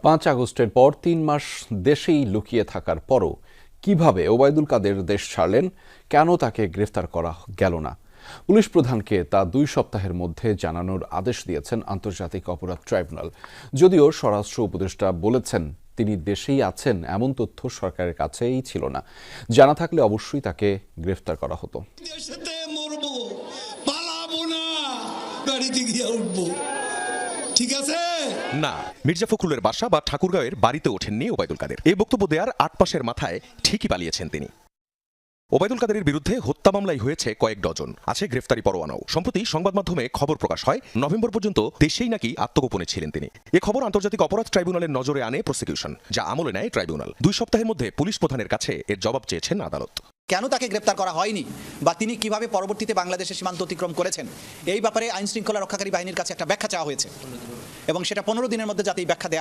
5 আগস্টের পর 3 মাস দেশেই লুকিয়ে থাকার পরও কিভাবে ওবায়দুল কাদের দেশ ছাড়লেন, কেন তাকে গ্রেফতার করা গেল না? পুলিশ প্রধানকে তা 2 সপ্তাহের মধ্যে জানানোর আদেশ দিয়েছেন আন্তর্জাতিক অপরাধ ট্রাইব্যুনাল। যদিও স্বরাষ্ট্র উপদেষ্টা বলেছেন তিনি দেশেই আছেন এমন তথ্য সরকারের কাছেই ছিল না। জানা থাকলে অবশ্যই তাকে গ্রেফতার করা হতো। দেশেতে মরবো, পালাবো না, গাড়িতে গিয়ে উঠবো। ঠিক আছে না, মির্জা ফখরুলের বাসা বা ঠাকুরগাঁওয়ের বাড়িতে ওঠেননি ওবায়দুল কাদের। এই বক্তব্য দেওয়ার 8 মাসের মাথায় ঠিকই পালিয়েছেন তিনি। ওবায়দুল কাদেরের বিরুদ্ধে হত্যা মামলাই হয়েছে কয়েক ডজন, আছে গ্রেফতারি পরোয়ানাও। সম্প্রতি সংবাদ মাধ্যমে খবর প্রকাশ হয় নভেম্বর পর্যন্ত দেশেই নাকি আত্মগোপনে ছিলেন তিনি। এ খবর আন্তর্জাতিক অপরাধ ট্রাইব্যুনালের নজরে আনে প্রসিকিউশন, যা আমলে নেয় ট্রাইব্যুনাল। 2 সপ্তাহের মধ্যে পুলিশ প্রধানের কাছে এর জবাব চেয়েছেন আদালত। কেন তাকে গ্রেপ্তার করা হয়নি বা তিনি কিভাবে পরবর্তীতে বাংলাদেশের সীমান্ত অতিক্রম করেছেন, এই ব্যাপারে আইন শৃঙ্খলা রক্ষাকারী বাহিনীর কাছে একটা ব্যাখ্যা চাওয়া হয়েছে এবং সেটা 15 দিনের মধ্যে যাতে ব্যাখ্যা দেয়া